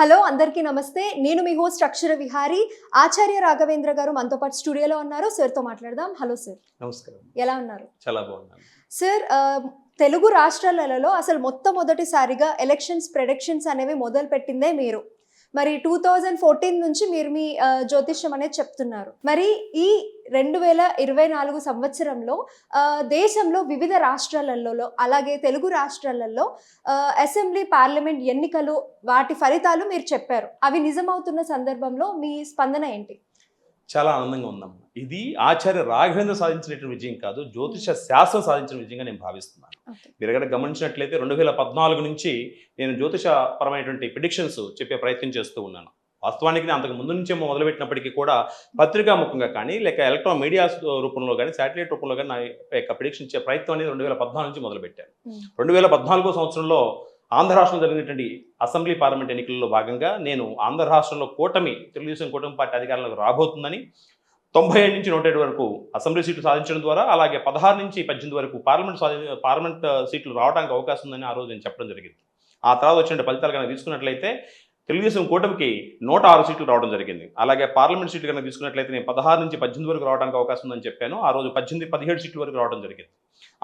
Hello అందరికీ నమస్తే. నేను మీ హోస్ట్ అక్షర విహారీ. ఆచార్య రాఘవేంద్ర గారు మనతో పాటు స్టూడియోలో ఉన్నారు. సార్తో మాట్లాడదాం. Hello sir. నమస్కారం. ఎలా ఉన్నారు? చాలా బాగున్నాను సార్. తెలుగు రాష్ట్రాలలో అసలు మొట్టమొదటిసారిగా ఎలక్షన్స్ ప్రెడిక్షన్స్ అనేవి మొదలు పెట్టిందే మీరు. మరి 2014 నుంచి మీరు మీ జ్యోతిష్యం అనేది చెప్తున్నారు. మరి ఈ 2024 సంవత్సరంలో దేశంలో వివిధ రాష్ట్రాలలో అలాగే తెలుగు రాష్ట్రాలలో అసెంబ్లీ పార్లమెంట్ ఎన్నికలు వాటి ఫలితాలు మీరు చెప్పారు. అవి నిజమవుతున్న సందర్భంలో మీ స్పందన ఏంటి? చాలా ఆనందంగా ఉందమ్మా. ఇది ఆచార్య రాఘవేంద్ర సాధించినటువంటి విజయం కాదు, జ్యోతిష శాస్త్రం సాధించిన విజయంగా నేను భావిస్తున్నాను. మీరు ఎక్కడ గమనించినట్లయితే 2014 నుంచి నేను జ్యోతిష పరమైనటువంటి ప్రిడిక్షన్స్ చెప్పే ప్రయత్నం చేస్తూ ఉన్నాను. వాస్తవానికి అంతకు ముందు నుంచే మొదలుపెట్టినప్పటికీ కూడా పత్రికాముఖంగా కానీ లేక ఎలక్ట్రానిక్ మీడియా రూపంలో కానీ శాటిలైట్ రూపంలో కానీ నా యొక్క ప్రిడిక్షన్ ఇచ్చే ప్రయత్నం అనేది 2014 నుంచి మొదలుపెట్టాను. 2014 సంవత్సరంలో ఆంధ్ర రాష్ట్రంలో జరిగినటువంటి అసెంబ్లీ పార్లమెంట్ ఎన్నికల్లో భాగంగా నేను ఆంధ్ర రాష్ట్రంలో తెలుగుదేశం కూటమి పార్టీ అధికారంలోకి రాబోతుందని 97 నుంచి 107 వరకు అసెంబ్లీ సీట్లు సాధించడం ద్వారా అలాగే 16 నుంచి 18 వరకు పార్లమెంట్ సీట్లు రావడానికి అవకాశం ఉందని ఆ రోజు నేను చెప్పడం జరిగింది. ఆ తర్వాత వచ్చిన ఫలితాలు కనుక తీసుకున్నట్లయితే తెలుగుదేశం కూటమికి 106 సీట్లు రావడం జరిగింది. అలాగే పార్లమెంట్ సీట్లు కనుక తీసుకున్నట్లయితే నేను 16 నుంచి 18 వరకు రావడానికి అవకాశం ఉందని చెప్పాను. ఆ రోజు 17 సీట్ల వరకు రావడం జరిగింది.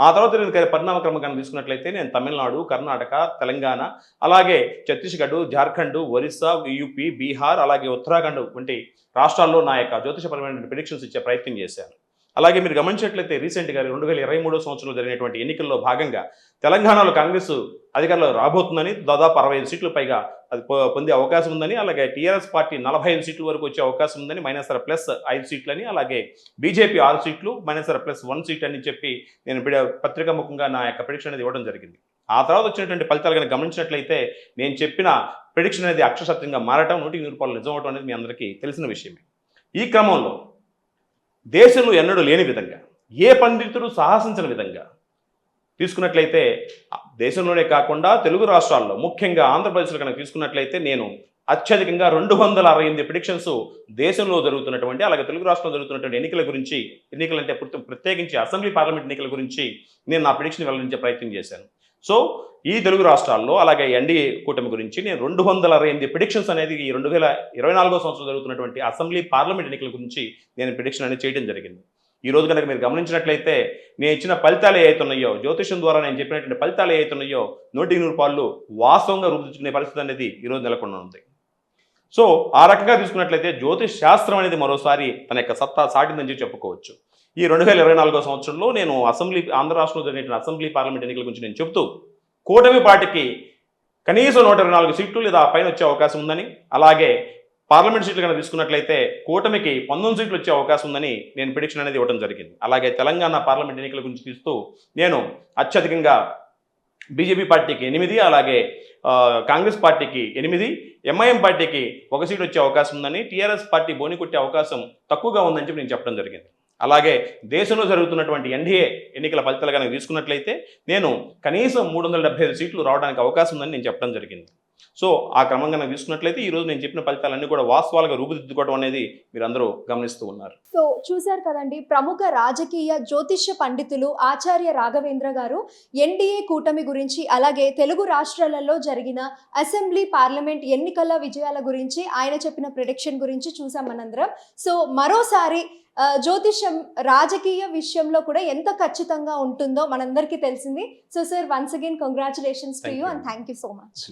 ఆ తర్వాత నేను పరిణామక్రమం కనుక తీసుకున్నట్లయితే నేను తమిళనాడు, కర్ణాటక, తెలంగాణ, అలాగే ఛత్తీస్గఢ్, జార్ఖండ్, ఒరిస్సా, యూపీ, బీహార్, అలాగే ఉత్తరాఖండ్ వంటి రాష్ట్రాల్లో నా యొక్క జ్యోతిషపరమైన ప్రిడిక్షన్స్ ఇచ్చే ప్రయత్నం చేశాను. అలాగే మీరు గమనించినట్లయితే రీసెంట్గా 2023 సంవత్సరంలో జరిగినటువంటి ఎన్నికల్లో భాగంగా తెలంగాణలో కాంగ్రెస్ అధికారంలో రాబోతుందని, దాదాపు 65 సీట్లు పైగా అది పొందే అవకాశం ఉందని, అలాగే టీఆర్ఎస్ పార్టీ 45 సీట్ల వరకు వచ్చే అవకాశం ఉందని, -5 సీట్లని, అలాగే బీజేపీ 6 సీట్లు, -1 సీట్ అని చెప్పి నేను పత్రికాముఖంగా నా యొక్క ప్రిడిక్షన్ అనేది ఇవ్వడం జరిగింది. ఆ తర్వాత వచ్చినటువంటి ఫలితాలు కనుక గమనించినట్లయితే నేను చెప్పిన ప్రిడిక్షన్ అనేది అక్షరసత్యంగా మారటం, 100% నిజం అవటం అనేది మీ అందరికీ తెలిసిన విషయమే. ఈ క్రమంలో దేశంలో ఎన్నడూ లేని విధంగా, ఏ పండితుడు సాహసించిన విధంగా తీసుకున్నట్లయితే దేశంలోనే కాకుండా తెలుగు రాష్ట్రాల్లో ముఖ్యంగా ఆంధ్రప్రదేశ్లో కనుక తీసుకున్నట్లయితే నేను అత్యధికంగా 268 ప్రిడిక్షన్స్ దేశంలో జరుగుతున్నటువంటి అలాగే తెలుగు రాష్ట్రంలో జరుగుతున్నటువంటి ఎన్నికలంటే ప్రత్యేకించి అసెంబ్లీ పార్లమెంట్ ఎన్నికల గురించి నేను నా ప్రిడిక్షన్ వెల్లడించే ప్రయత్నం చేశాను. సో ఈ తెలుగు రాష్ట్రాల్లో అలాగే ఎన్డీఏ కూటమి గురించి నేను 268 ప్రిడిక్షన్స్ అనేది ఈ 2024 సంవత్సరం జరుగుతున్నటువంటి అసెంబ్లీ పార్లమెంట్ ఎన్నికల గురించి నేను ప్రిడిక్షన్ అనేది చేయడం జరిగింది. ఈ రోజు కనుక మీరు గమనించినట్లయితే నేను ఇచ్చిన ఫలితాలు ఏవైతున్నాయో, జ్యోతిషం ద్వారా నేను చెప్పినటువంటి ఫలితాలు ఏవైతున్నాయో 100% వాస్తవంగా రూపుదిద్దుకునే పరిస్థితి అనేది ఈరోజు నెలకొని ఉంది. సో ఆ రకంగా తీసుకున్నట్లయితే జ్యోతిష్ శాస్త్రం అనేది మరోసారి తన యొక్క సత్తా సాటిందని చెప్పుకోవచ్చు. ఈ 2024 సంవత్సరంలో నేను ఆంధ్ర రాష్ట్రంలో జరిగిన అసెంబ్లీ పార్లమెంట్ ఎన్నికల గురించి నేను చెప్తూ కూటమి పార్టీకి కనీసం 124 సీట్లు లేదా పైన వచ్చే అవకాశం ఉందని, అలాగే పార్లమెంట్ సీట్లు కనుక తీసుకున్నట్లయితే కూటమికి 19 సీట్లు వచ్చే అవకాశం ఉందని నేను ప్రిడిక్షన్ అనేది ఇవ్వడం జరిగింది. అలాగే తెలంగాణ పార్లమెంట్ ఎన్నికల గురించి తీస్తూ నేను అత్యధికంగా బీజేపీ పార్టీకి 8, అలాగే కాంగ్రెస్ పార్టీకి 8, ఎంఐఎం పార్టీకి 1 సీట్ వచ్చే అవకాశం ఉందని, టీఆర్ఎస్ పార్టీ బోని కొట్టే అవకాశం తక్కువగా ఉందని చెప్పి నేను చెప్పడం జరిగింది. అలాగే దేశంలో జరుగుతున్నటువంటి ఎన్డీఏ ఎన్నికల ఫలితాలు కనుక తీసుకున్నట్లయితే నేను కనీసం 375 సీట్లు రావడానికి అవకాశం ఉందని నేను చెప్పడం జరిగింది. సో ఆ క్రమంగా కనుక తీసుకున్నట్లయితే ఈరోజు నేను చెప్పిన ఫలితాలన్నీ కూడా వాస్తవాలుగా రూపుదిద్దుకోవడం అనేది మీరందరూ గమనిస్తూ ఉన్నారు. సో చూశారు కదండి, ప్రముఖ రాజకీయ జ్యోతిష్య పండితులు ఆచార్య రాఘవేంద్ర గారు ఎన్డీఏ కూటమి గురించి అలాగే తెలుగు రాష్ట్రాలలో జరిగిన అసెంబ్లీ పార్లమెంట్ ఎన్నికల విజయాల గురించి ఆయన చెప్పిన ప్రిడిక్షన్ గురించి చూసాం మనందరం. సో మరోసారి జ్యోతిష్యం రాజకీయ విషయంలో కూడా ఎంత ఖచ్చితంగా ఉంటుందో మనందరికీ తెలిసింది. So sir, once again congratulations to you and thank you so much.